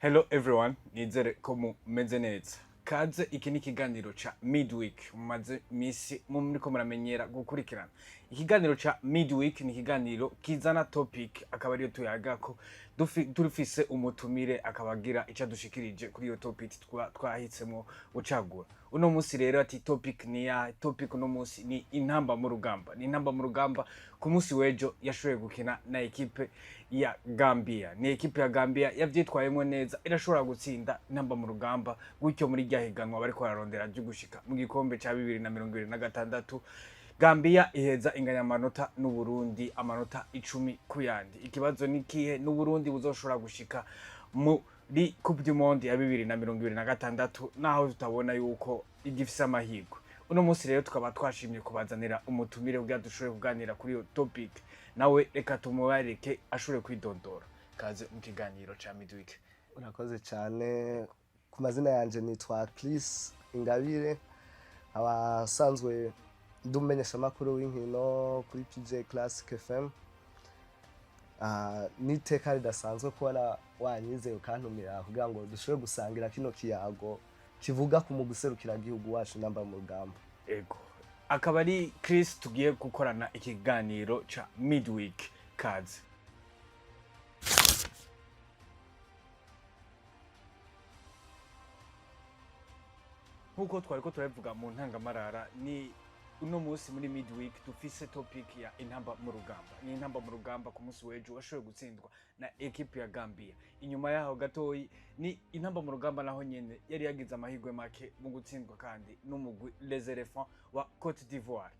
Hello everyone, nizere ko mumeze neza. Kaze iki ni ikiganiro ca Midweek mumaze misi muriko muramenyera gukurikirana. Ikiganiro ca Midweek ni ikiganiro kizana topic akaba ariyo tuyagako durufise umutumire akabagira ica dushikirije kuri iyo topic twahitsemo gucagura. Uno musi rero ati topic ni ya topic uno musi ni intamba mu rugamba. Ni intamba mu rugamba ku musi wejo yashoboye gukina na ekipe ya Gambia. Ni ekipe ya Gambia yavyitwayemo neza irashobora gutsinda intamba mu rugamba gutyo muri ryahiganwa bariko bararondera ryo gushika mu gikombe ca 2026. Gambia iheza inganya amanota n'u Burundi amanota 10 kuyandi. Ikibazo ni kihe n'u Burundi buzoshobora gushika muri Coupe du Monde ya 2026 naho tutabona yuko igifise amahirwe. Uno musi rero tukaba twashimye kubazanira umutumire kugira dushobore kuganira kuri iyo topic. Nawe reka tumubareke ashobore kwidondora. Kaze mu kiganiro ca Midweek. Urakoze cyane. Ku mazina yanje nitwa Chris Ingabire, abasanzwe ndumenyesha makuru w'inkino kuri PJ Classic FM. Niteka ridasanzwe kubona wanyizeye ukantumira kugira ngo dushobore gusangira kino kiyago kivuga ku muguserukira gihugu wacu namba mu rugamba. Ego. Akaba ari Chris tugiye gukorana ikiganiro ca Midweek. Kaze. Nkuko twariko turavuga mu ntangamarara ni uno musi muri Midweek dufise topic ya intamba mu rugamba. Ni intamba mu rugamba ku musi wejo washoboye gutsindwa na ekipe ya Gambia. Inyuma yaho gatoyi ni intamba mu rugamba naho nyene yari yagize amahirwe make mu gutsindwa kandi n'umugwi Les Elephants wa Côte d'Ivoire.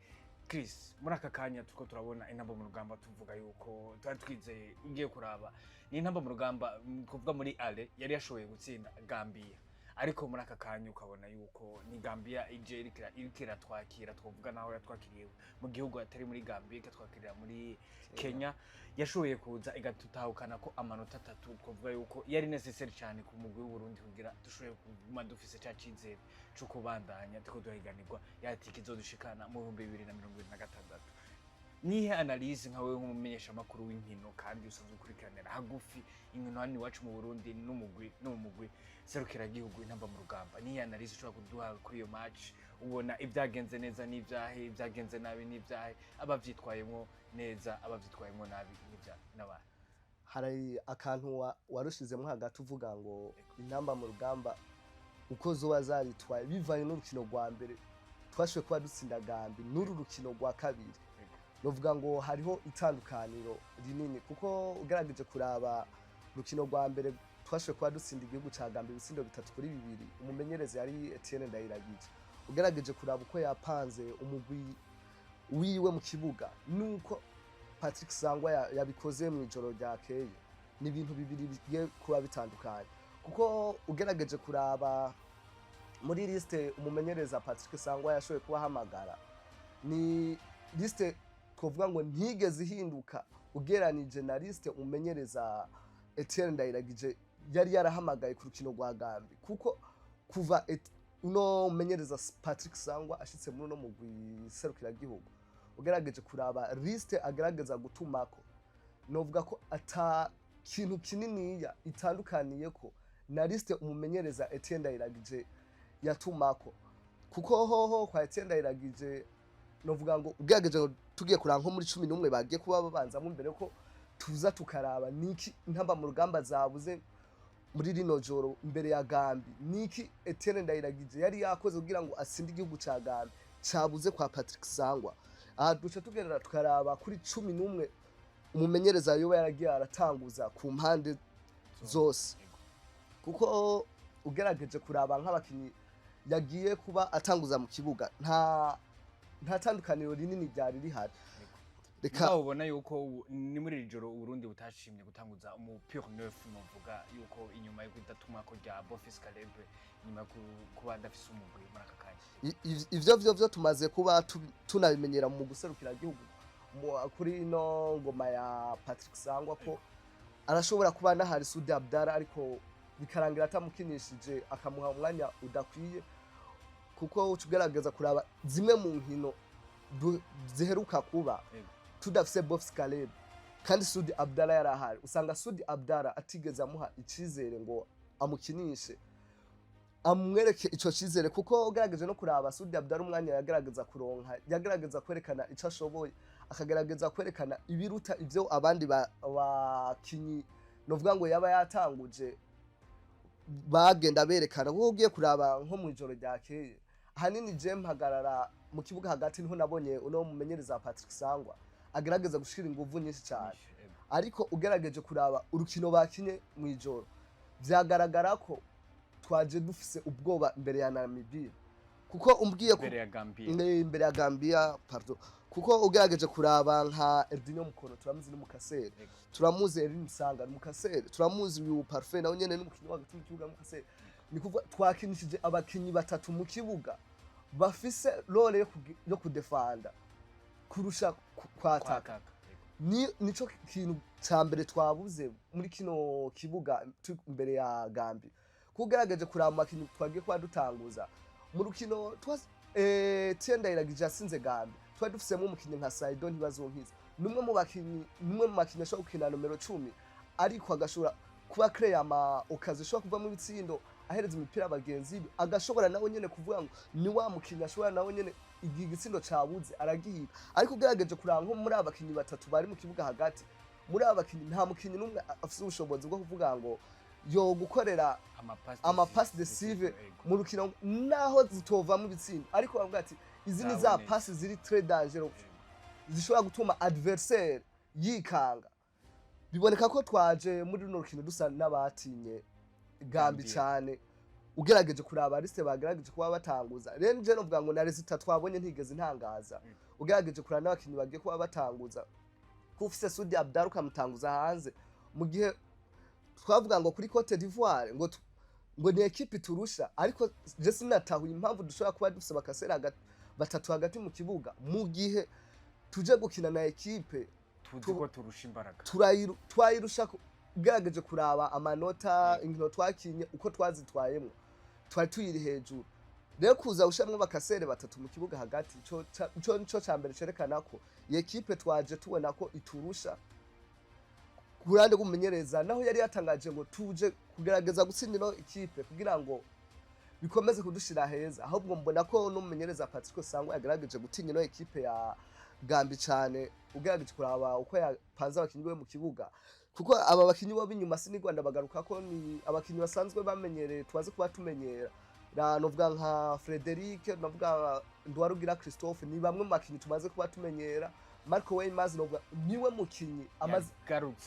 Chris, muri aka kanya tuko turabona intamba mu rugamba tuvuga yuko twizeye ugiye kuraba ni intamba mu rugamba kuvuga muri Ale yari yashoboye gutsinda Gambia. Ariko muri aka kanya ukabona yuko ni Gambia ije irikira twakira twovuga naho yatwakiriye mu gihugu atari muri Gambia ikatwakirira muri Kenya yashoboye kuza igatutahukana ko amanota 3 twovuga yuko yari necessary cyane ku mugwi w'Uburundi kugira dushoboye kuma dufise ca cizere cyo kubandanya tuko duhiganirwa yatiki zodushikana mu 2026. Nihe analyse nkawe nk'umumenyesha makuru w'inkino kandi usanzwe ukurikiranira hagufi inkino hano iwacu mu Burundi n'umugwi serukira gihugu intamba mu rugamba. Nihe analyse ushobora kuduha kuri iyo match ubona ibyagenze neza n'ibyahe ibyagenze nabi n'ibyahe abavyitwayemo neza abavyitwayemo nabi n'abantu. Hari akantu warushizemo hagati uvuga ngo intamba mu rugamba uko zoba zaritwaye bivanye n'urukino rwa mbere twashoboye kuba dutsinda Gambia n'uru rukino rwa kabiri. Novuga ngo hariho itandukaniro rinini kuko ugerageje kuraba rukino rwa mbere twashoboye kuba dutsinda igihugu ca Gambia ibitsindo 3-2. Umumenyereza yari Etienne Ndayiragije. Ugerageje kuraba uko yapanze umugwi wiwe mu kibuga nuko Patrick Sangwa yabikoze mu ijoro ryakeye ni ibintu bibiri bigiye kuba bitandukanye kuko ugerageje kuraba muri liste umumenyereza Patrick Sangwa yashoboye kuba hamagara ni liste kuvuga ngo ntigeze ihinduka ugeranije na liste umenyereza Etienne Ndayiragije yari yarahamagaye ku rukino rwa Gambia kuko kuva uno umenyereza Patrick Sangwa ashitse muri no mugwi serukira gihugu ugerageje kuraba liste agerageza gutumako novuga ko ata kintu kininiya itandukaniye ko na liste umumenyereza Etienne Ndayiragije yatumako kuko hoho kwa Etienne Ndayiragije novuga ngo ugerageje tugiye kuranka muri 11 bagiye kuba babanzamo mbere ko tuza tukaraba niki intamba mu rugamba zabuze muri rino joro imbere ya Gambia niki Etienne Ndayiragije yari yakoze kugira ngo asinde igihugu ca Gambia cabuze kwa Patrick Sangwa. Aha duca tugendera tukaraba kuri 11 umumenyereza yoba yaragiye aratanguza ku mpande zose kuko ugerageje kuraba nk'abakinyi yagiye kuba atanguza mu kibuga nta tandukaniro rinini ryari rihari. Reka ubona yuko ni muri ijoro Burundi butashimye gutanguza umupira neuf novuga yuko inyuma yo kudatuma ko rya Bofis Calebre nyuma kuba ndafise umugwi muri aka kanya. Ivyo tumaze kuba tunabimenyera mu guserukira gihugu kuri no ngoma ya Patrick Sangwa ko arashobora kuba nahari Sudi Abdara ariko bikarangira atamukinishije akamuha umwanya udakwiye kuko ucugerageza kuraba zimwe mu nkino ziheruka kuba tudafise Bofis Calebre kandi Sudi Abdara yarahari usanga Sudi Abdara atigeze amuha icizere ngo amukinishe amwereke ico cizere kuko ugerageje no kuraba Sudi Abdar umwanya yagerageza kuronka yagerageza kwerekana ico ashoboye akagerageza kwerekana ibiruta ivyo abandi bakinyi novuga ngo yaba yatanguje bagenda berekana kuko ugiye kuraba nko mu ijoro ryakeye hanini je mpagarara mu kibuga hagati niho nabonye uno mumenyereza Patrick Sangwa agerageza gushira inguvu nyinshi cyane ariko ugerageje kuraba urukino bakinye mu ijoro vyagaragara ko twaje dufise ubwoba imbere ya Namibia kuko umbwiye imbere ya Gambia pardon kuko ugerageje kuraba nka Erdinho Mukono turamuzi n'umukasere turamuzi Erin Sanga n'umukasere turamuzi uyu Parfait nawe nyene n'umukinyi wa gatatu mu kibuga n'umukasere ni kuvuga twakinishije abakinyi batatu mu kibuga bafise role yo kudefanda kurusha kwataka nico kintu ca mbere twabuze muri kino kibuga imbere ya Gambia kugaragaje kuraba makinyi twagiye kwa dutanguza mu rukino Tienda iragije asinze Gambia twari dufisemo umukinyi nka Saido ntibazonkiza numwe mu makinyi ashobora gukina numero 10 ariko agashobora kuba create ama occasion ashobora kuva mu bitsindo ahereza imipira abagenzi agashobora nawe nyene kuvuga ngo ni wa mukinyi ashobora nawe nyene igitsindo cabuze aragihiba ariko ugerageje kuraba nko muri abakinyi batatu bari mu kibuga hagati muri abakinyi nta mukinyi numwe afite ubushobozi bwo kuvuga ngo yo gukorera ama pass decisive mu rukino naho zitova mu bitsindo ariko bavuga ati izi ni za pass ziri très dangereux zishobora gutuma adversaire yikanga biboneka ko twaje muri runo rukino dusa n'abatinye Gambi cyane ugerageje kuraba liste bagerageje kuba batanguza rero nje no vuga ngo na resita twabonye ntigeze ntangaza ugerageje kurana n'abakinyi bagiye kuba batanguza kufise Sudi Abdar ukamutanguza hanze mu gihe twavuga ngo kuri Cote d'Ivoire ngo ni equipe turusha ariko je sinatahuye impamvu dushobora kuba dufise bakasera batatu hagati mu kibuga mu gihe tuje gukina na equipe tuzi ko turusha imbaraga twayirusha ugerageje kuraba amanota inkino twakinye uko twazitwayemo twari tuyiri hejuru rero kuza ushamwe bakasere batatu mu kibuga hagati ico cambere cerekana ko iyi equipe twaje tubona ko iturusha kurande kumenyereza naho yari yatangaje ngo tuje kugerageza gutsindira equipe kugira ngo bikomeze kudushira heza ahubwo mbona ko n'umumenyereza Patrick Sangwa yagerageje gutinya no equipe ya Gambi cyane ugerageje kuraba uko yapanze abakinyi be mu kibuga kuko aba bakinyi bo binyuma sini Rwanda bagaruka ko ni abakinyi basanzwe bamenyereye twaze kuba tumenyera novuga nka Frederic novuga Ndwarugira Christophe ni bamwe mu bakinyi tumaze kuba tumenyera Marco Weymaz novuga niwe mukinyi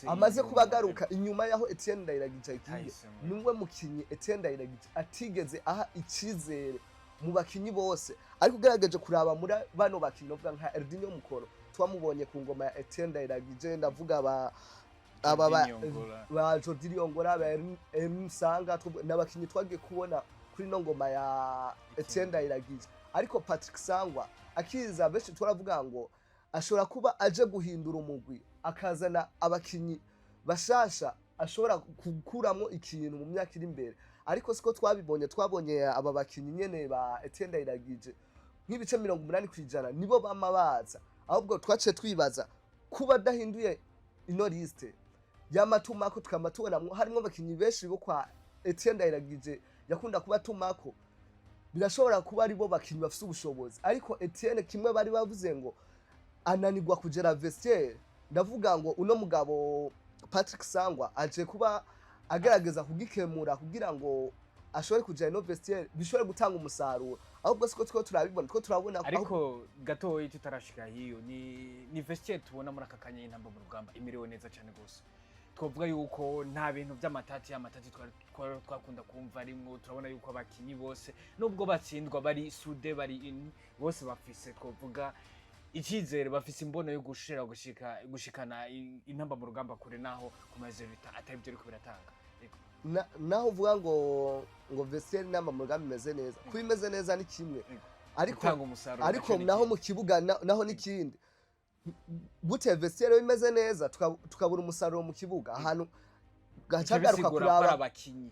amaze kubagaruka inyuma yaho Etienne Ndayiragije ikiye niwe mukinyi Etienne Ndayiragije atigeze aha icizere mu bakinyi bose ariko ugerageje kuraba muri bano bakinyi novuga nka Erdinho Mukono twamubonye ku ngoma ya Etienne Ndayiragije ndavuga ba Jordi Ongora ba Erin Sanga n'abakinyi twagiye kubona kuri no ngoma ya Etienne Ndayiragije ariko Patrick Sangwa akiza benshi turavuga ngo ashobora kuba aje guhindura umugwi akazana abakinyi bashasha ashobora gukuramo ikintu mu myaka iri imbere ariko siko twabonye aba bakinyi nyene ba Etienne Ndayiragije nk'ibice 80% nibo bamabaza ahubwo twace twibaza kuba dahinduye ino liste y'amatumako tukamatubona harimo abakinyi benshi bo kwa Etienne Ndayiragije yakunda kuba tumako birashobora kuba ari bo bakinyi bafite ubushobozi ariko Etienne kimwe bari bavuze ngo ananirwa kugera vestiaire ndavuga ngo uno mugabo Patrick Sangwa aje kuba agerageza kugikemura kugira ngo ashobore kujya no vestiaire bishobore gutanga umusaruro ahubwo siko two turabibona two turabona ariko gatoyi tutarashika hiyo ni vestiaire tubona muri akakanya y'intamba mu rugamba imirewe neza cyane gose twovuga yuko nta bintu by'amatati twakunda kumva rimwe turabona yuko abakinyi bose nubwo batsindwa bari sude bari bose bafise twovuga icyizere bafise imbono yo gushikana intamba mu rugamba kure naho kumazerita atari byo ariko biratanga naho uvuga ngo vestiaire intamba mu rugamba imeze neza kuba imeze neza ni kimwe ariko naho mu kibuga naho n'ikindi gute vestiaire imeze neza tukabura umusaruro mu kibuga ahantu gacagaruka kuraba abakinyi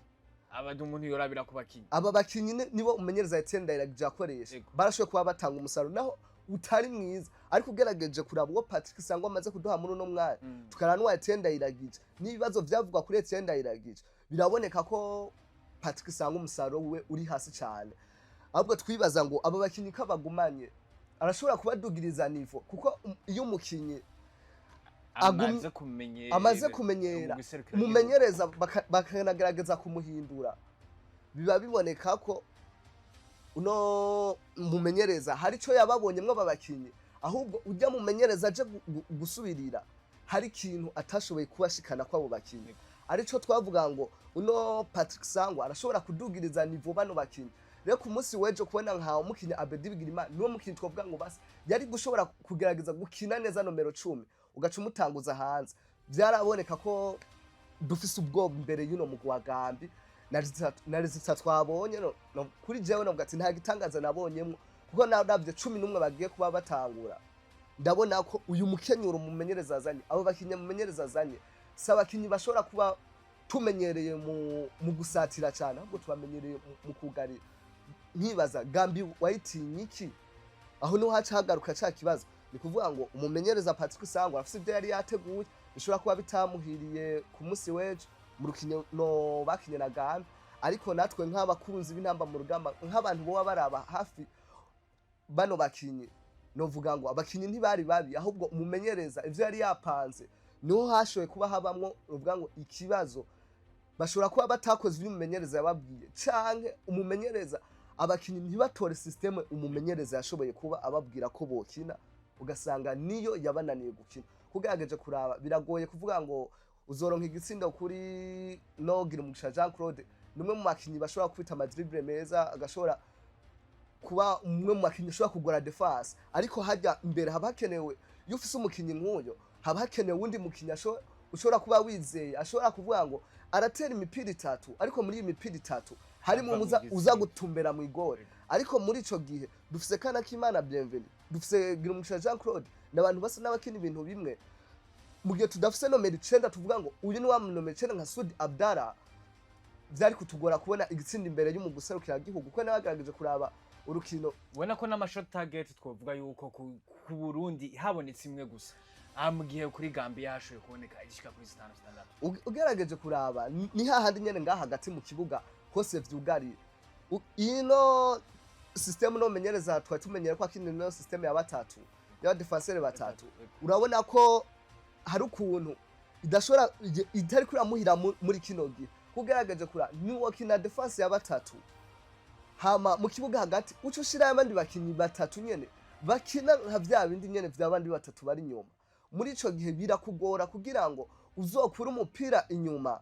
abandi umuntu yorabira ku bakinyi aba bakinyi nibo umenyereza Etienne Ndayiragije akoresha barashoye kuba batanga umusaruro naho utari mwiza ariko ugerageje kuraba uwo Patrick Sangwa amaze kuduha muri no mwanya tukaranwa Etienne Ndayiragije nibibazo byavugwa kuri Etienne Ndayiragije biraboneka ko Patrick Sangwa umusaruro we uri hasi cyane ahubwo twibaza ngo aba bakinyi kabagumanye arashobora kubadugiriza nivo kuko iyo umukinyi amaze kumenyera umumenyereza bakanagerageza kumuhindura biba biboneka ko uno mumenyereza hari cyo yababonyemwe ababakinyi ahubwo ujya mumenyereza aje gusubirira hari ikintu atashoboye kubashikana kwabo bakinyi arico twavuga ngo uno Patrick Sangwa arashobora kudugiriza nivo bano bakinyi rero ku munsi wejo kubona nka umukinyi Abedi Bigirima niwo mukinyi twavuga ngo basi yari gushobora kugerageza gukina neza nomero 10 ugaca umutanguza hanze byaraboneka ko dufise ubwoba imbere y'uno mugwi wa Gambi na resultat twabonye no kuri jewe no gati nta gitangaza nabonyemwo kuko nabavye 11 bagiye kuba batangura ndabona ko uyu mukenyuro mumenyereza azanye abo bakinye mumenyereza azanye sabakinyi bashobora kuba tumenyereye mu gusatira cyane ahubwo tubamenyereye mu kugari nkibaza Gambi wayitinye iki aho no haca hagaruka cya kibazo ni kuvuga ngo umumenyereza Patrick Sangwa afite ibyo yari yateguye bishobora kuba bitamuhiriye ku munsi wejo mu rukinyo no bakinye na Gambi ariko natwe nk'abakunzi b'intamba mu rugamba nk'abantu bo baraba hafi bano bakinyi no vuga ngo abakinyi ntibari babi ahubwo umumenyereza ivyo yari yapanze niho hashoye kuba habamwo uvuga ngo ikibazo bashobora kuba batakoze ibimenyereza yababwiye canke umumenyereza abakinyi ntibatore system umumenyereza yashoboye kuba ababwira ko bokina ugasanga niyo yabananiye gukina kugerageje kuraba biragoye kuvuga ngo uzoronka igitsindo kuri Nogira Mugisha Jean Claude numwe mu makinyi bashobora kwita amadribble meza agashobora kuba umwe mu makinyi ashobora kugora defense ariko hajya imbere haba hakenewe iyo ufise umukinyi nk'uyo haba hakenewe undi mukinyi ushobora kuba wizeye ashobora kuvuga ngo aratera imipira 3 ariko muri iyi mipira 3 harimo uza gutumbera mu igore ariko muri ico gihe dufise kana k'Imana Bienvenue dufise Girumugisha Jean Claude n'abantu basa n'abakina ibintu bimwe mu gihe tudafise nomero 9 tuvuga ngo uyu ni wa nomero 9 nka Sudi Abdara byari kutugora kubona igitsinda imbere y'umuguserukira gihugu kuko nabagerageje kuraba urukino ubona ko n'amashot target twovuga yuko ku Burundi habonetse imwe gusa mu gihe kuri Gambi yashoye kuboneka igishika kuri 6 ugerageje kuraba ni hahandi nyene ngaha hagati mu kibuga hose vyugariye ino system no menyereza twatumenyere ko akindi no system ya batatu ya defenseur batatu urabona ko hari ukuntu idashora itari kuri amuhira muri kino gihe kugerageje kura niwo kina defense ya batatu hama mu kibuga hagati uco ushira abandi bakinyi batatu nyene bakina nka vya bindi nyene vy'abandi batatu bari nyuma muri ico gihe birakugora kugira ngo uzokura umupira inyuma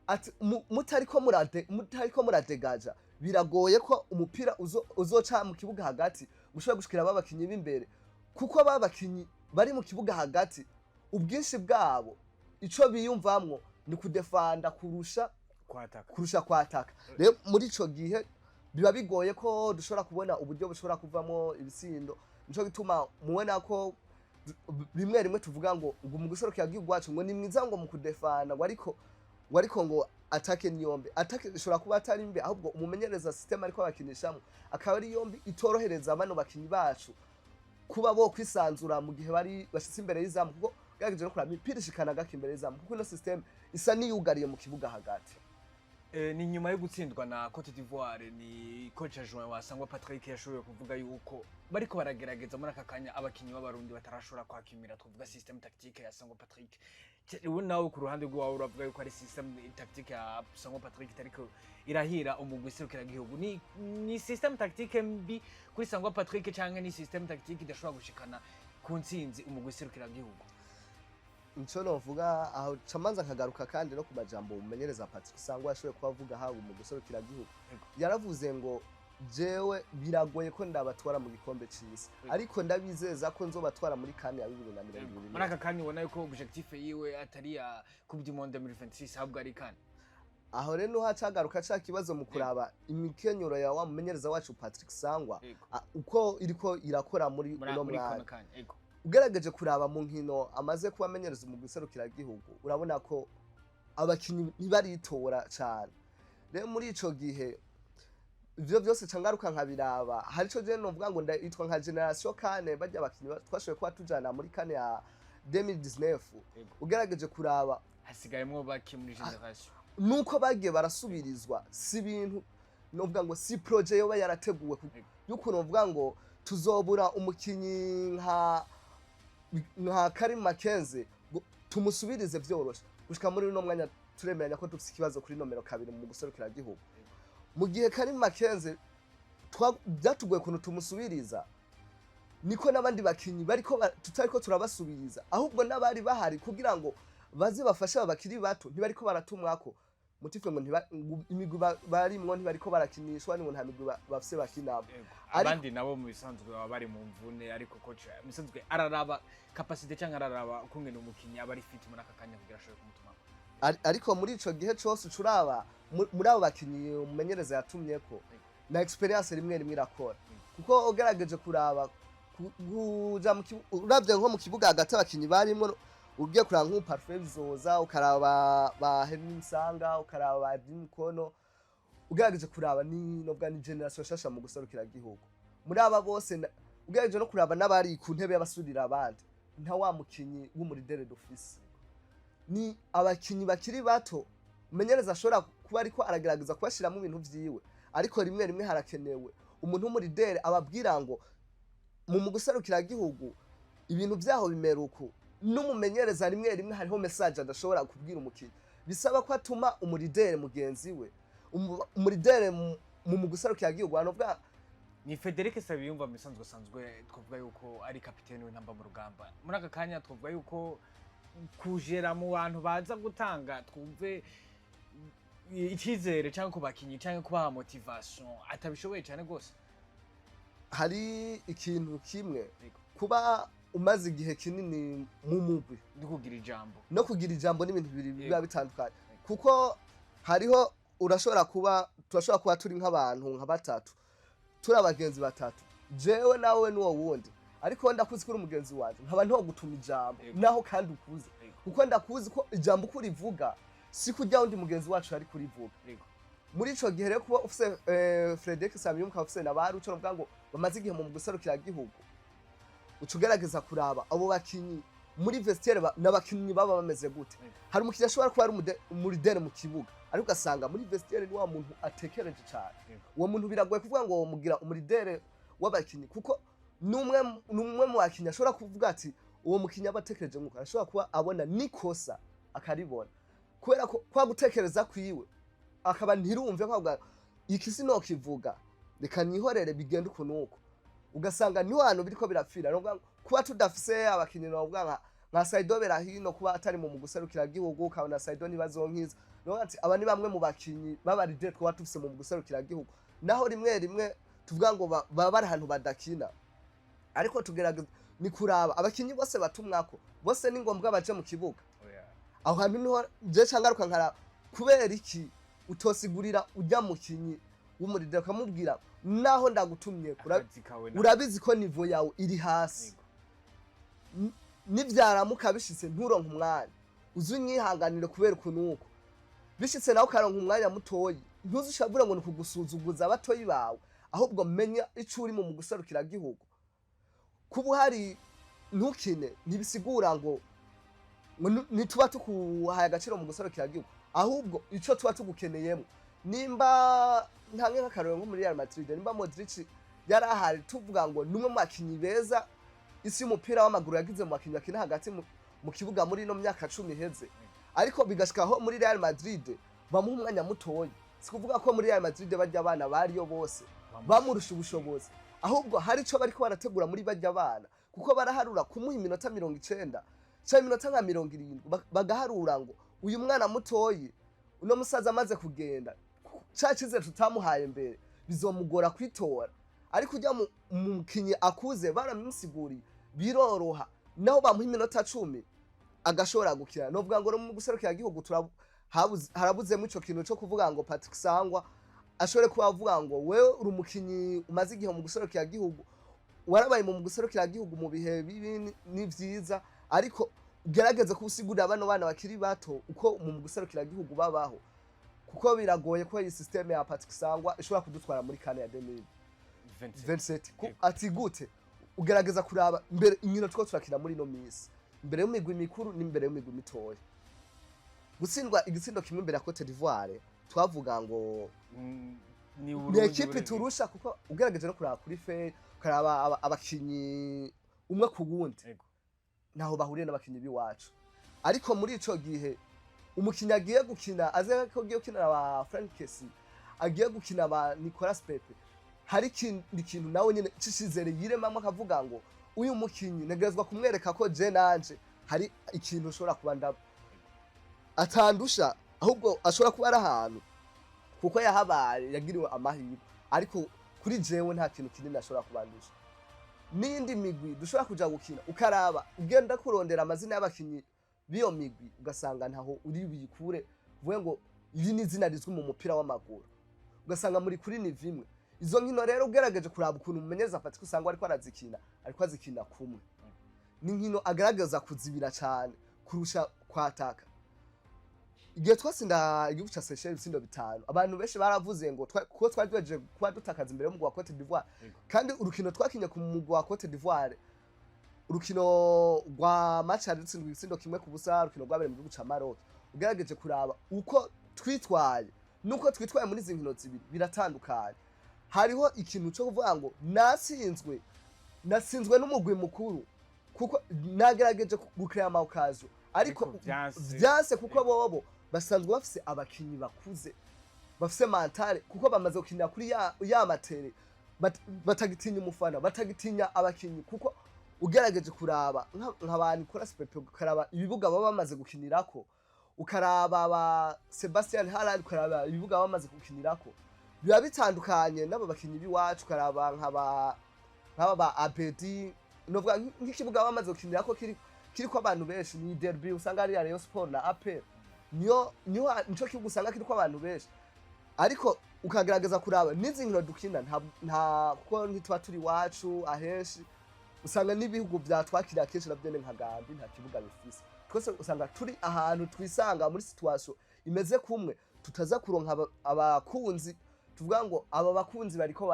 ati mutariko muradegaja biragoye ko umupira uzoca mu kibuga hagati gushobora gushikira ababakinyi b'imbere kuko ababakinyi bari mu kibuga hagati ubwinshi bwabo ico biyumvamwo ni kudefanda kurusha kwataka rero muri ico gihe biba bigoye ko dushobora kubona uburyo bushobora kuvamo ibisindo nico gituma muwena ko bimwe rimwe tuvuga ngo mu guserukira gwacu ngo ni mwiza ngo mu kudefanda wariko ngo atake niyombe atake ishobora kuba atari mbe ahubwo umumenyereza system ariko abakinishamo akaba ari yombi itorohereza abano bakinyi bacu kuba bo kwisanzura mu gihe bari bashitse imbere y'izamu kuko gerageje no kuraba imipira ishikana gake imbere y'izamu kuko ino system isa niyugariye mu kibuga hagati ni nyuma yo gutsindwa na Cote d'Ivoire ni coach Joint wasangwa Patrick yashoboye kuvuga yuko bariko baragerageza muri aka kanya abakinyi b'abarundi batarashobora kwakimira tuvuga system tactique ya Sangwa Patrick ubu nawe ku ruhande rwawe uravuga yuko ari system tactique ya Sangwa Patrick tariko irahira umugwi serukira gihugu ni system tactique mbi kuri Sangwa Patrick canke ni system tactique idashobora gushikana ku ntsinzi umugwi serukira gihugu Nco novuga aho camanza nkagaruka kandi no kumajambo umenyereza Patrick Sangwa yashoboye kubavuga hawo mu guserukira gihugu yaravuze ngo jewe biragoye ko ndabatwara mu gikombe c'isi ariko ndabizeza ko nzobatwara muri kane ya 2020 muri aka kanya ubona yuko objectif yiwe atari ya Coupe du Monde 2026 ahubwo ari kane aho rero no hacagaruka ca kibazo mu kuraba imikenyuro ya wa mumenyereza wacu Patrick Sangwa uko iriko irakora muri uno mwanya ugerageje kuraba mu nkino amaze kubamenyereza mu guserukira gihugu urabona ko abakinyi ntibaritora cyane rero muri ico gihe ivyo byose cangaruka nkabiraba hari ico je novuga ngo nditwa nka generation kane bajya abakinyi twashoboye kuba tujana muri kane ya 2019 ugerageje kuraba hasigayemo baki muri generation nuko bagiye barasubirizwa si ibintu novuga ngo si projet yoba yarateguwe y'ukuntu novuga ngo tuzobura umukinyi nka Karim Makenze tumusubirize vyoroshe gushika muri no mwanya turemeranya ko dufite ikibazo kuri nomero 2 mu guserukira gihugu mu gihe Karim Makenze byatugoye kuntu tumusubiriza niko nabandi bakinyi bariko tutariko turabasubiriza ahubwo nabari bahari kugira ngo baze bafasha abakiri bato ntibariko baratumwako mutife ngo imigwi barimwo ntibariko barakinishwa ni ngo nta migwi bafise bakinabo abandi nabo mu bisanzwe baba bari mu mvune ariko coach misanzwe araraba capacity cyangwa araraba ukungene umukinyi abari fit muri aka kanya kugira ashobore kumutuma ariko muri ico gihe cyose curaba muri abo bakinyi umumenyereza yatumyeko na experience rimwe irakora kuko ugerageje kuraba kuja uravye nko mu kibuga hagati abakinyi barimwo ugiye kuraba nko Parfait Bizoza ukaraba ba Henry Nsanga ukaraba ba Dimkono ugerageje kuraba ni novuga ni generation shasha mu guserukira gihugu muri aba bose ugerageje no kuraba nabari ku ntebe y'abasudira abandi nta wa mukinyi w'umuridere dufise ni abakinyi bakiri bato umenyereza ashobora kuba ariko aragerageza kubashiramo ibintu vyiwe ariko rimwe harakenewe umuntu w'umuridere ababwira ngo mu guserukira gihugu ibintu vyaho bimeruko n'umumenyereza rimwe hariho message adashobora kubwira umukinyi bisaba ko atuma umuridere mugenzi we umuridere mu guserukira gihugu banovuga ni Frederic Sabiyumva misanzwe twavuga yuko ari kapiteni w'intamba mu rugamba muri aka kanya twavuga yuko kujera mu bantu baza gutanga twumve icyizere cyangwa kubakinyi cyangwa kubaha motivation atabishoboye cyane gose hari ikintu kimwe kuba umaze igihe kinini mu mugwi no kugira ijambo n'ibintu bibiri biba bitandukanye kuko hariho turashobora kuba turi nk'abantu nka batatu turi abagenzi batatu jewe nawe n'uwo wundi ariko ndakuzi ko uri umugenzi waje nkaba nto gutuma ijambo naho kandi ukuze kuko ndakuzi ko ijambo uko rivuga si kujya undi mugenzi wacu ari kurivuga muri ico gihe rero kuba ufise Frederic Sabiyumva ufise nabaru cyo novuga ngo bamaze igihe mu guserukira gihugu ucugerageza kuraba abo bakinyi muri vestiaire n'abakinyi baba bameze gute hari umukinyi ashobora kuba ari umuridere mu kibuga ariko ugasanga muri vestiaire ni wa muntu atekereje cyane uwo muntu biragoye kuvuga ngo mugira umuridere w'abakinyi kuko numwe mu bakinyi ashobora kuvuga ati uwo mukinyi abatekereje nkuko ashobora kuba abona nikosa akaribona kubera ko kwa gutekereza kwiwe akaba ntirumve kwavuga iki sino kivuga reka nihorere bigenda ukunuko ugasanga ni wantu biriko birapfira no kuba tudafise abakinyi no nka Saido Berahino kuba atari mu guserukira gihugu kabona Saido nibazonkiza no ati aba ni bamwe mu bakinyi babaride kuba tufise mu guserukira gihugu naho rimwe tuvuga ngo baba bari ahantu badakina ariko tugerageza ni kuraba abakinyi bose batumwako bose ni ngombwa baje mu kibuga aho hantu niho je cangaruka nkara kubera iki utosigurira ujya mukinyi w'umuridere ukamubwira naho ndagutumye urabizi ko nivo yawe iri hasi nivyaramuka bishitse nturonka umwanya uzunyihanganire kubera ukunuko bishitse naho karonka umwanya mutoyi ntuzishabura ngo nikugusuzuguza abatoyi bawe ahubwo menya ico uri mu guserukira gihugu kuba hari ntukine ntibisigura ngo nituba tukuhaye agaciro mu guserukira gihugu ahubwo ico tuba tugukeneyemo nimba ntange nk'akarero nko muri Real Madrid nimba Modric yarahari tuvuga ngo numwe mu bakinyi beza isi y'umupira w'amaguru yagize mu bakinyi bakina hagati mu kibuga muri no myaka 10 heze ariko bigashikaho muri Real Madrid bamuha umwanya mutoyi sikuvuga ko muri Real Madrid bajya abana bariyo bose bamurusha ubushobozi ahubwo hari ico bariko barategura muri bajya abana kuko baraharura kumuha iminota 90 cyangwa iminota nka 70 bagaharura ngo uyu mwana mutoyi uno musaza amaze kugenda cacize tutamuhaye mbere bizomugora kwitora ariko ujya mukinyi akuze baramusiguriye biroroha naho bamuha iminota 10 agashobora gukina novuga ngo mu guserukira gihugu harabuzemo ico kintu cyo kuvuga ngo Patrick Sangwa ashobore kuba avuga ngo wewe uri umukinyi umaze igihe mu guserukira gihugu warabaye mu guserukira gihugu mu bihe bibi ni vyiza ariko gerageze kusigurira bano bana bakiri bato uko mu guserukira gihugu babaho kuko biragoye ko iyi system ya Patrick Sangwa ishobora kudutwara muri kane ya 2027 ati gute ugerageza kuraba mbere inkino two turakina muri no misi mbere y'imigwi mikuru n'imbere y'imigwi mitoya gutsindwa igitsindo kimwe imbere ya Cote d'Ivoire twavuga ngo ni ni ekipe turusha kuko ugerageje no kuraba kuri fe karaba abakinyi umwe ku wundi naho bahuriye n'abakinyi biwacu ariko muri ico gihe umukinyi agiye gukina aze ko agiye gukina aba Frankesi agiye gukina aba Nicolas Pepe hari ikindi kintu nawe nyene cishizere yiremamo akavuga ngo uyu mukinyi negezwa kumwereka ko je nanje hari ikintu ushobora kuba atandusha ahubwo ashobora kuba ari ahantu kuko yahabaye yagiriwe amahirwe ariko kuri jewe nta kintu kinini ashobora kubandusha n'indi migwi dushobora kuja gukina ukaraba ugenda kurondera amazina y'abakinyi biyo migwi ugasanga ntaho uri bikure vuye ngo iri ni izina rizwi mu mupira w'amaguru ugasanga muri kuri ni vimwe izo nkino rero ugerageje kuraba ukuntu mumenyeza afati kusanga ariko arazikina ariko azikina kumwe ni nkino agaragaza kuzibira cyane kurusha kwataka igihe twasinda igihugu ca Seychelles ibitsindo 5 abantu benshi baravuze ngo kuko twajeje kuba dutakaza imbere y'umugwa wa Cote d'Ivoire kandi urukino twakinye ku mugwa wa Cote d'Ivoire urukino rwa match yadutsindwa ibitsindo kimwe ku busa urukino rwabere mu gihugu ca Maroc ugerageje kuraba uko twitwaye nuko twitwaye muri izi nkino zibiri biratandukanye hariho ikintu cyo kuvuga ngo natsinzwe n'umugwi mukuru kuko nagerageje gukrea amaukazo ariko vyanse kuko bobo basanzwe bafise abakinyi bakuze bafise mentale kuko bamaze gukinira kuri ya matere batagitinya umufana batagitinya abakinyi kuko ugerageje kuraba nk'abantu Nicolas Pepe ukaraba ibibuga baba bamaze gukinirako ukaraba ba Sebastian Haller ukaraba ibibuga bamaze gukinirako biba bitandukanye n'abo bakinyi biwacu ukaraba nk'aba ba Abedi novuga nk'ikibuga bamaze gukinirako kiriko abantu benshi ni derby usanga ari Rayon Sport na APR nico kibuga usanga kiriko abantu benshi ariko ukagerageza kuraba n'izi nkino dukina nta kuko ntitwa turi wacu ahenshi usanga n'ibihugu byatwakira kenshi nabyene nka Gambi nta kibuga bifise twese usanga turi ahantu twisanga muri situation imeze kumwe tutaza kuronka abakunzi tuvuga ngo aba bakunzi bariko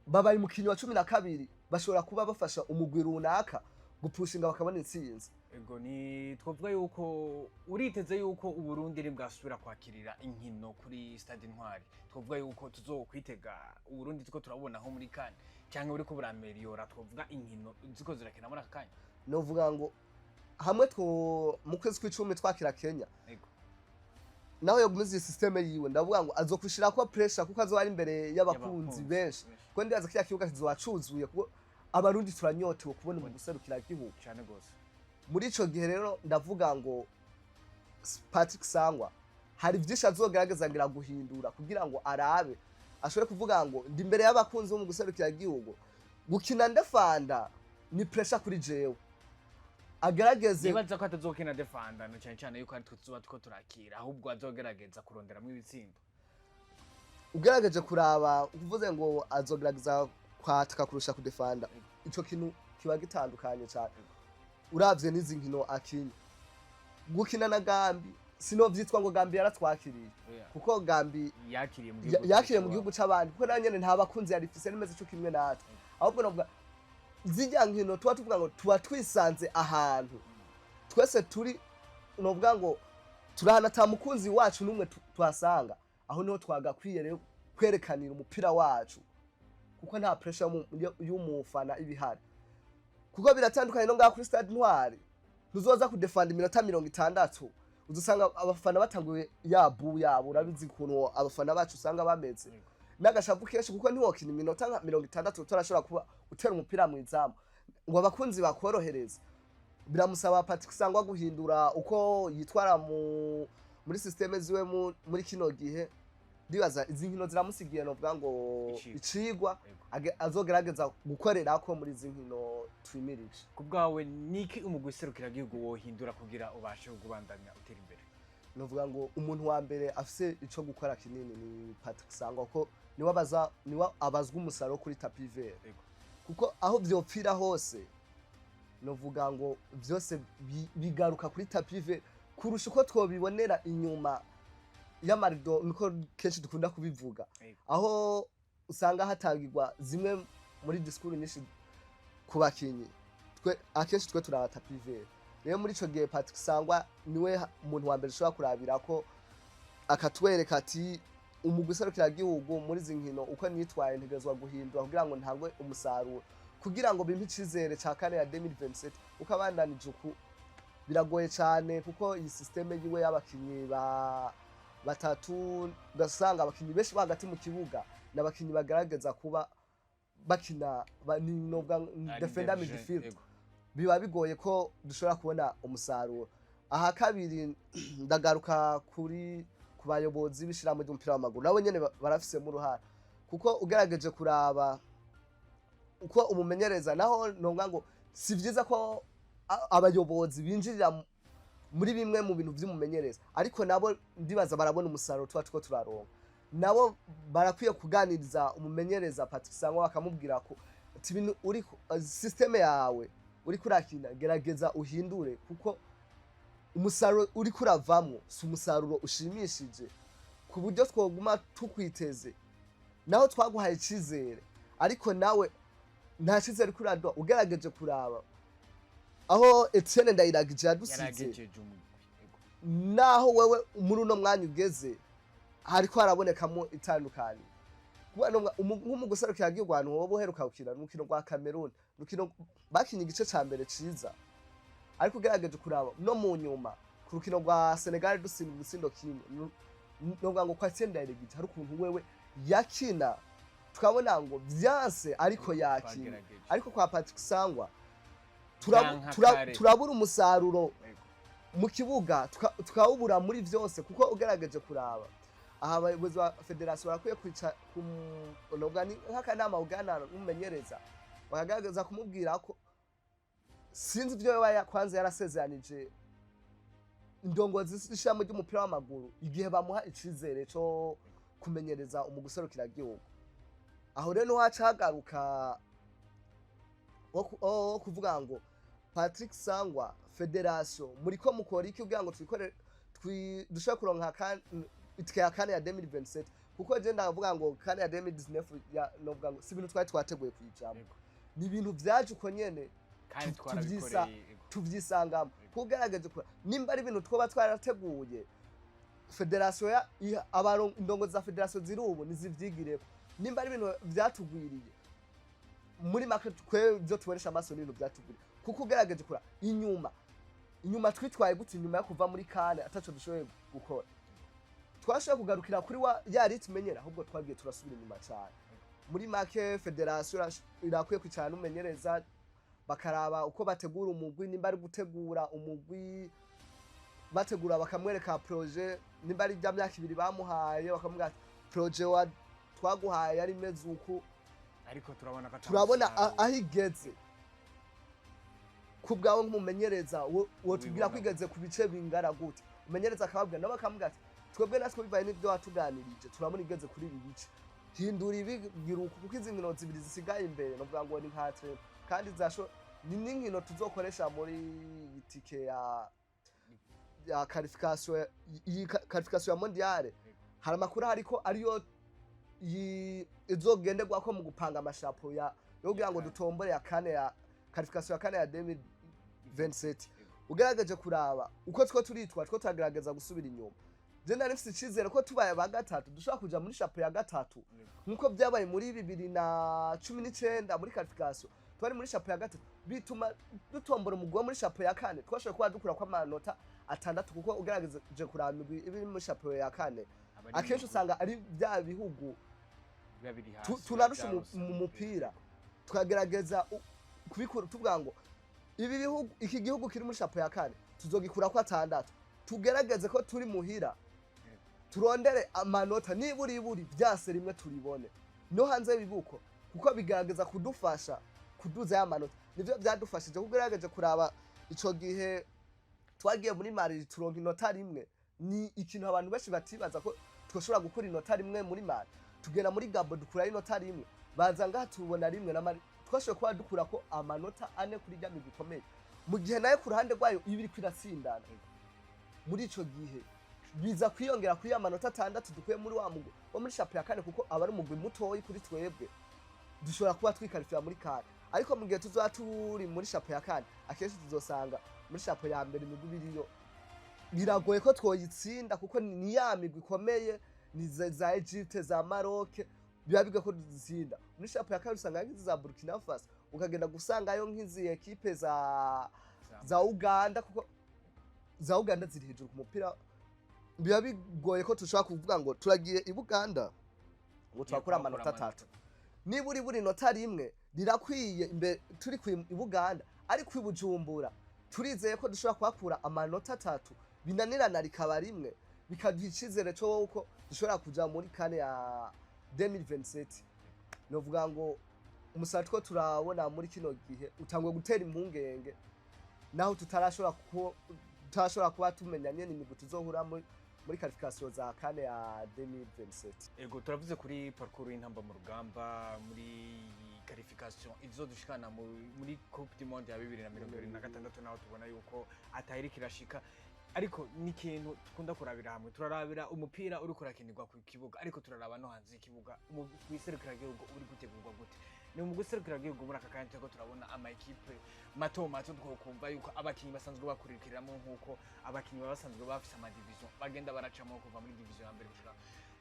baba mu kinyo wa 12 bashobora kuba bafasha umugwi runaka gupushinga bakabona intsinzi ego ni twavuga yuko uriteze yuko uburundi ari bwasubira kwakirira inkino kuri Stade Intwari twavuga yuko tuzokwitega uburundi tuko turabona aho muri kane cyangwa uri ko burameliora twavuga inkino ziko zirakina muri akanya novuga ngo hamwe mu kwezi kw'icumi twakira Kenya ego naho yogumize systeme yiwe ndavuga ngo azokushira ko pressure kuko azo ari imbere y'abakunzi benshi ko ndibaza ko kibuga kizowacuzuye kuko abarundi turanyotewe kubona mu guserukira igihugu cyane gose muri ico gihe rero ndavuga ngo Patrick Sangwa hari vyinshi azogerageza ngira guhindura kugira ngo arabe ashobore kuvuga ngo ndi imbere y'abakunzi bo mu guserukira igihugu gukina ndefanda ni pressure kuri jewe agerageze nibaza ko atazokina defanda no cyane yuko ari tuzuba tuko turakira ahubwo azogerageza kuronderamwe ibitsindo ugerageje kuraba uvuze ngo azogerageza kwataka kurusha kudefanda ico kintu kiba gitandukanye cyane uravye n'izi nkino akinye gukina na Gambi sinovyitwa ngo Gambi yaratwakiriye kuko Gambi yakiriye mu gihugu c'abandi kuko nanyene nta bakunzi yari fise nimeze cyo kimwe natwe ahubwo navuga zijya nkino tuvuga ngo tuba twisanze ahantu twese turi novuga ngo turahana ta mukunzi wacu numwe twasanga aho niho twagakwiye rero kwerekanira umupira wacu kuko nta pressure y'umufana ibihari kuko biratandukanye no ngaho kuri Stade Intwari tuzoza kudefanda iminota 60 uzusanga abafana batanguye yabu yabo urabizi kuno abafana bacu usanga bameze nagashavu kenshi kuko ntiwokina iminota 60 utarashobora kuba utera umupira mu izamu ngo abakunzi bakorohereza biramusaba Patrick Sangwa guhindura uko yitwara muri systeme ziwe muri kino gihe ndibaza izi nkino ziramusigiye no vuga ngo icigwa azogerageza gukorera ko muri izi nkino twimirije kubwawe niki umugwiserukira gihugu wohindura kugira ubashe kubandanya utera imbere no vuga ngo umuntu wa mbere afise ico gukora kinini ni Patrick Sangwa ko niwa abazwa umusaro kuri tapis vert kuko aho vyopfira hose no vuga ngo vyose bigaruka kuri tapis vert kurusha uko twobibonera inyuma y'amarido niko kenshi dukunda kubivuga aho usanga hatangirwa zimwe muri discours nyinshi kubakinyi akenshi twe turaba tapis vert rero muri ico gihe Patrick Sangwa niwe umuntu wa mbere ushobora kurabira ko akatwereka ati umugwi serukiragihugu muri izi nkino uko nitwaye ntegerezwa guhindura kugira ngo ntangwe umusaruro kugira ngo bimpe icizere ca kane ya 2027 uko abandanije uku biragoye cyane kuko iyi systeme yiwe y'abakinyi batatu ugasanga abakinyi benshi hagati mu kibuga n'abakinyi bagaragaza kuba bakina defender midfield biba bigoye ko dushobora kubona umusaruro. Aha kabiri ndagaruka kuri ku bayobozi b'ishirahamwe ry'umupira w'amaguru nabo nyene barafise mu ruhara kuko ugerageje kuraba uko umumenyereza naho nonga ngo si vyiza ko abayobozi binjirira muri bimwe mu bintu vy'umumenyereza ariko nabo ndibaza barabona umusaruro tuko turaronka nabo barakwiye kuganiriza umumenyereza Patrick Sangwa bakamubwira ko ati ibintu uri systeme yawe uri kurakina gerageza uhindure kuko umusaruro uri kuravamwo si umusaruro ushimishije ku buryo twoguma tukwiteze naho twaguhaye icizere ariko nawe nta cizere kuradwa ugerageje kuraba aho Etienne Ndayiragije yadusize naho wewe muri uno mwanya ugeze hariko harabonekamo itandukanye nk'umuguserukira y'Urwanda wowe uheruka gukina n'urukino rwa Cameroon rukino bakinye igice ca mbere ciza ariko ugerageje kuraba no mu nyuma ku rukino rwa Senegal dusinda umusindo kimwe novuga ngo kwa Etienne Ndayiragije hari ukuntu wewe yakina tukabona ngo vyanse ariko yakina ariko kwa Patrick Sangwa turabura umusaruro mu kibuga tukawubura muri vyose kuko ugerageje kuraba aha abayobozi ba federation barakwiye kwica kunoga nk'akanama uganana n'umumenyereza bakagaragaza kumubwira ko sinzi ivyo kwanza yarasezeranije indongozi z'ishirahamwe ry'umupira w'amaguru igihe bamuha icizere co kumenyereza umuguserukira gihugu aho rero haca hagaruka kuvuga ngo Patrick Sangwa federation muri ko mukora iki kugira ngo twikore dushaka kuronka itike ya kane ya 2027 kuko je ndavuga ngo kane ya 2019 ya novuga ngo si ibintu twari twateguye kwijambo ni ibintu vyaje uko nyene kandi twarabikoreye tuvyisangamo kugaragaje ko nimba ari ibintu twoba twarateguye federation ya abaron indongozi za federation ziri ubu nizivyigireko nimba ari ibintu vyatugwiriye muri market kwe byo tubonesha amaso n'ibintu vyatugwiriye kuko ugaragaje kura inyuma twitwaye gute inyuma yo kuva muri kane ataco dushoboye gukora twashoboye kugarukira kuri yari tumenyera ahubwo twagiye turasubira inyuma cyane muri make federation irakwiye kwicara n'umumenyereza bakaraba uko bategura umugwi nimba ari gutegura umugwi bategura bakamwereka projet nimba ari bya myaka 2 bamuhaye bakamubwira projet wa twaguhaye yari mezuku ariko turabona ahigeze kubgaho nk'umumenyereza wo tubwira kwigeze ku bice bingara gute umumenyereza akababwira nabo bakamubwira twebwe natwe bivaye n'ibyo watuganirije turabona igeze kuri ibi bice hindura ibigiruko kuko izi nkino zibiri zisigaye imbere novuga ngo ni nkatwe kandi zasho ni nkino tuzokoresha muri itike ya qualification ya mondiale hari amakuru hariko ariyo izogenderwa ko mu gupanga amashapo yo kugira ngo dutombore ya kane ya qualification ya kane ya 2027 ugaragaje kuraba uko turitwa turagerageza gusubira inyuma je nari mfite icizere ko tubaye ba gatatu dushaka kuja muri chapeau ya gatatu nkuko byabaye muri 2019 muri qualification twari muri chapeau ya gatatu bituma dutombora umugwa muri chapeau ya kane twashoboye kuba dukura kwa manota atandatu kuko ugaragaje kuraba imigwi ibiri muri chapeau ya kane akenshi usanga ari bya bihugu tunarusha mu mupira tukagerageza kubikura tuvuga ngo ibi bihugu iki gihugu kiri muri chapeau ya kane tuzogikura kwa atandatu tugerageze ko turi muhira turondere amanota niburi byase rimwe turibone no hanze bibuko kuko bigaragaza kudufasha kuduza ya manota nivyo byadufashije kugerageze kuraba ico gihe twagiye muri Mali turonka inota rimwe ni ikintu abantu benshi batibaza ko twoshobora gukora inota rimwe muri Mali tugenda muri Gabo dukura inota rimwe baza ngaha tubona rimwe na Mali twashoboye kuba dukura ko amanota 4 kuri jya bikomeye mu gihe nayo ku ruhande rwayo ibiri kwirasindana muri ico gihe biza kwiyongera kuri amanota 6 dukuye muri wa mugo wo muri chapeau ya kane kuko abari umugwi mutoyi kuri twebwe dushobora kuba twikarifira muri kane ariko mu gihe tuzoba turi muri chapeau ya kane akenshi tuzosanga muri shapo ya mbere imigwi biriyo biragoye ko twoyitsinda kuko ni ya migwi ikomeye ni za Egypte za Maroc biba biga ko dutsinda muri shapo ya kabiri usanga nk'izi za Burkina Faso ukagenda gusangayo nk'izi ekipe za Uganda kuko za Uganda ziri hejuru ku mupira biba bigoye ko tushobora kuvuga ngo turagiye i Buganda ngo twakura amanota 3 niburi buri nota rimwe rirakwiye imbe turi ku i Buganda ari ku Bujumbura turizeye ko dushobora kuhakura amanota 3 binanirana rikaba rimwe bikaduha icizere cyo uko dushobora kuja muri kane ya 2027 novuga ngo umusatsi ko turabona muri kino gihe utangwe gutera impungenge naho tutarashobora kuba tumenya nyene imigwi tuzohura muri qualification za kane ya 2027. Ego turavuze kuri parcours y'intamba mu rugamba muri qualification izo dushikana muri Coupe du Monde ya 2026 naho tubona yuko atahiri kirashika ariko ni ikintu tukunda kurabira hamwe turarabira umupira uri kurakinirwa ku kibuga ariko turaraba no hanze y'ikibuga kwiserukira gihugu uri gutegurwa gute ni mu guserukira gihugu muri aka kanya ko turabona ama equipe mato twokumva yuko abakinyi basanzwe bakurikiramo nkuko abakinyi basanzwe bafise ama division bagenda baracamo kuva muri division ya mbere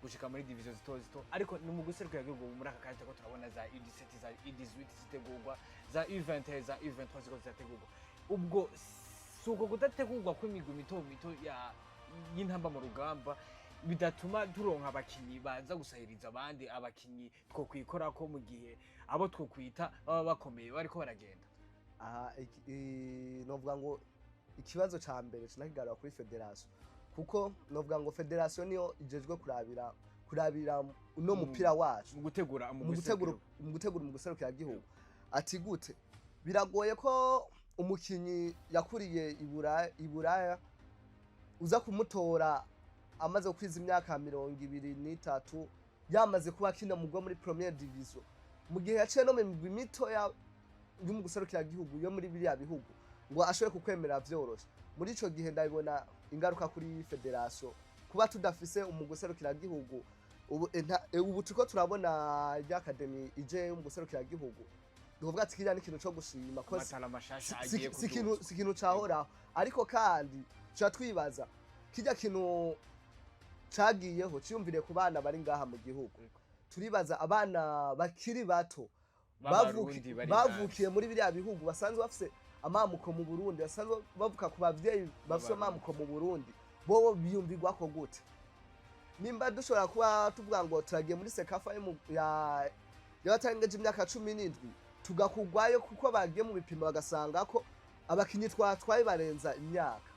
gushika muri division zito ariko ni mu guserukira gihugu muri aka kanya ko turabona za U17 za U18 zitegurwa za U20 za U23 ziko zitegurwa ubwo suko kudategurwa kw'imigwi mito y'intamba mu rugamba bidatuma turonka abakinyi baza gusahiriza abandi abakinyi two kwikora ko mu gihe abo two kwita baba bakomeye bariko baragenda novuga ngo ikibazo ca mbere cinakigarura kuri federation kuko novuga ngo federation niyo ijejwe kurabira uno mupira wacu mu gutegura mu guserukira gihugu ati gute biragoye ko umukinyi yakuriye iburaya uza kumutora amaze kwiza imyaka 23 yamaze kuba kina mugwa muri première division mu gihe yaciye no mu mito yo mu guserukira gihugu yo muri biriya bihugu ngo ashobore kukwemera vyoroshe muri ico gihe ndabibona ingaruka kuri federation kuba tudafise umuguserukira gihugu ubu tuko turabona ya academy ije mu guserukira gihugu Ndovuga ati kirya n'ikintu cyo gushima ko sikintu cahora ariko kandi cya twibaza kijya kintu cagiyeho ciyumvire ku bana bari ngaha mu gihugu turibaza abana bakiri bato bavukiye muri biriya bihugu basanzwe bafise amamuko mu Burundi basanzwe bavuka ku bavyeyi bafise amamuko mu Burundi bo biyumvirwa ko gute nimba dushobora kuba tuvuga ngo turagiye muri sekafa ya yatangeje imyaka 17 tugakugwayo kuko bagiye mu bipimo bagasanga ko abakinyi twatwaye barenza imyaka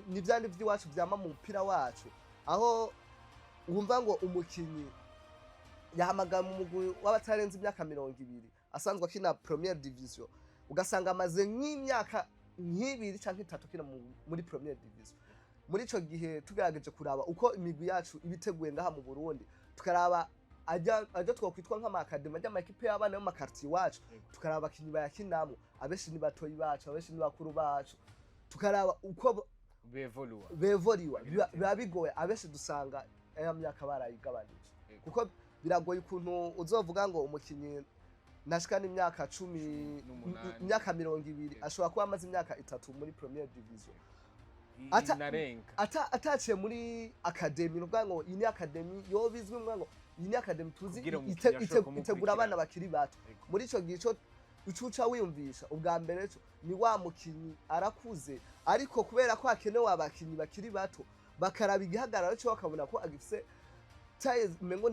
nivyandi vy'iwacu vyama mu mupira wacu aho wumva ngo umukinyi yahamaga mu mugwi w'abatarenze imyaka 200 asanzwe akina première division ugasanga amaze nk'imyaka 2 canke 3 kina muri première division muri ico gihe tugerageje kuraba uko imigwi yacu ibiteguye ngaha mu Burundi tukaraba ajya twokwitwa nk'amakademi ajya amakipe y'abana mu makartier wacu tukaraba abakinyi bayakinamo abeshi ni batoyi bacu abeshi ni bakuru bacu tukaraba uko bevoliwa biba bigoye abeshi dusanga aya myaka barayigabanije kuko biragoye ukuntu uzovuga ngo umukinyi nashikana imyaka 10 imyaka 200 ashobora kuba amaze imyaka 3 muri première division ataciye muri academy nuvuga ngo iyi ni academy yo bizwi ngo iyi ni academy tuzi itegura abana bakiri bato muri ico gico ucuca wiyumvisha ubwa mbere cyo ni wa mukinyi arakuze ariko kubera ko hakenewe abakinyi bakiri bato bakaraba igihagararo cyo bakabona ko agifise taye mengo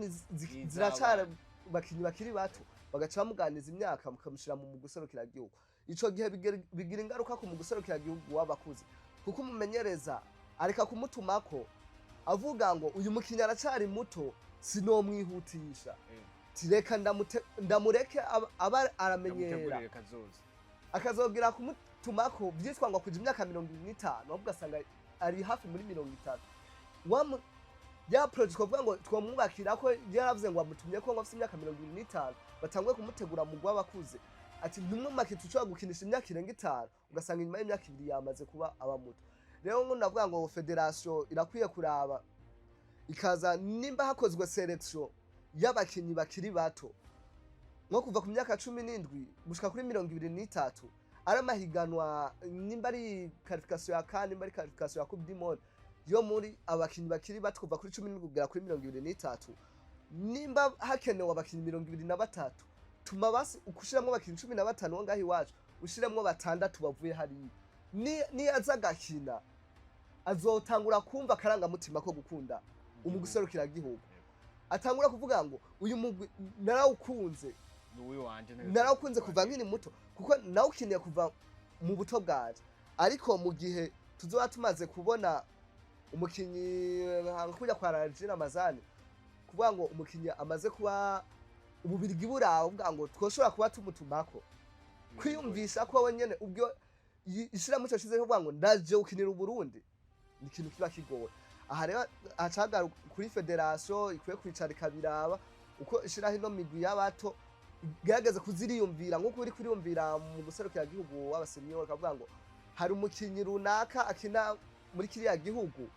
ziracara bakinyi bakiri bato bagaca bamuganiza imyaka mukamushira mu guserukira gihugu ico gihe bigira ingaruka ku guserukira gihugu wabakuze kuko umumenyereza areka kumutumako avuga ngo uyu mukinyi aracari muto sinomwihutisha tireka ndamureke aba aramenyera akazogira kumutumako byitwa ngo kuja imyaka 25 ahubwo asanga ari hafi muri 30 ya project kuvuga ngo twomwubakira ko yaravuze ngo amutumye ko ngo afite imyaka 25 batangwe kumutegura mu gwabakuze ati ntumwe makitu cyo gukinisha imyaka irenga 5 ugasanga inyuma y'imyaka 2 yamaze kuba abamuto rero ngo ndavuga ngo federation irakwiye kuraba ikaza nimba hakozwe selection y'abakinyi bakiri bato nko kuva ku myaka 17 gushika kuri 23 ari amahiganwa nimba ari qualification ya CAN nimba ari qualification ya Coupe du Monde yo muri abakinyi bakiri bato kuva kuri 10 kugera kuri 23 nimba hakenewe abakinyi 23 tuma basi ukushiramwo abakinyi 15 wo ngahi wacu ushiramwo batandatu bavuye hari ni azagakina azotangura kumva karanga mutima ko gukunda umuguserukira gihugu atangura kuvuga ngo uyu mugwi narawukunze Nuwi wanje narawukunze kuva nkiri muto kuko nawukiniye kuva mu buto bwaje ariko mu gihe tuzoba tumaze kubona umukinyi kujya kwa Rajina Mazani kuvuga ngo umukinyi amaze kuba ububirigi burawo bwa ngo twoshobora kuba tumutumako kwiyumvisha ko wenyene ubwo ishiramuco shize kuvuga ngo ndaje ukinira Burundi ni ikintu kiba kigoye aha rero acaga kuri federation ikwiye kwicara ikabiraba uko ishira hino migwi y'abato gerageza kuziriyumvira nko kuri kuriyumvira mu guserukira gihugu w'abasenyor kavuga ngo hari umukinyi runaka akina muri kiriya gihugu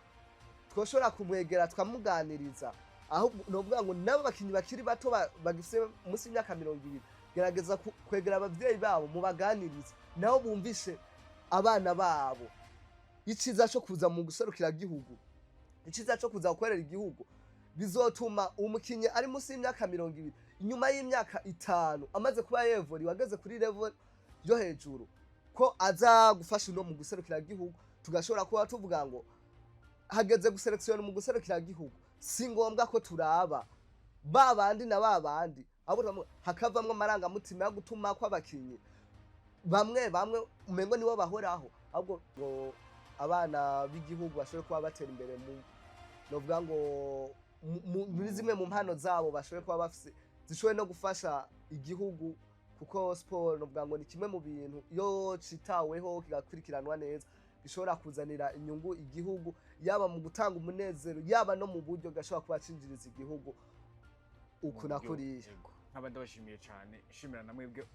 twoshobora kumwegera twamuganiriza aho novuga ngo nabo bakinyi bakiri bato bagifise munsi y'imyaka 20 gerageza kwegera abavyeyi babo mubaganiriza nabo bumvishe abana babo iciza cyo kuza mu guserukira gihugu iciza cyo kuza gukorera igihugu bizotuma umukinyi ari munsi y'imyaka 20 inyuma y'imyaka 5 amaze kuba yevori wageze kuri level yo hejuru ko aza gufasha no mu guserukira gihugu tugashobora kuba tuvuga ngo hageze guselektiona mu guserukira gihugu si ngombwa ko turaba babandi na babandi abo hakavamwe amaranga mutima yo gutuma ko abakinyi bamwe umengo nibo bahoraho ahubwo ngo abana b'igihugu bashobora kuba batera imbere mu novuga ngo muri zimwe mu mpano zabo bashobora kuba bafise zishoboye no gufasha igihugu kuko sport novuga ngo ni kimwe mu bintu iyo citaweho kigakurikiranwa neza bishobora kuzanira inyungu igihugu yaba mu gutanga umunezero yaba no mu buryo gashobora kuba cinjiriza igihugu uku nakuriye nk'abandi bashimiye cyane shimira namwebwe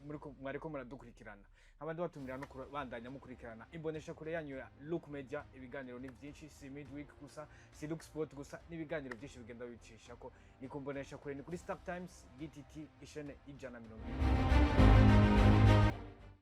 mwariko muradukurikirana nk'abandi batumira no kubandanya mukurikirana imbonesha kure yanyu ya Look Media ibiganiro ni byinshi si midweek gusa si Look Sport gusa n'ibiganiro byinshi bigenda bicisha ko ni kumbonesha kure ni kuri Star Times GTT ishene 120.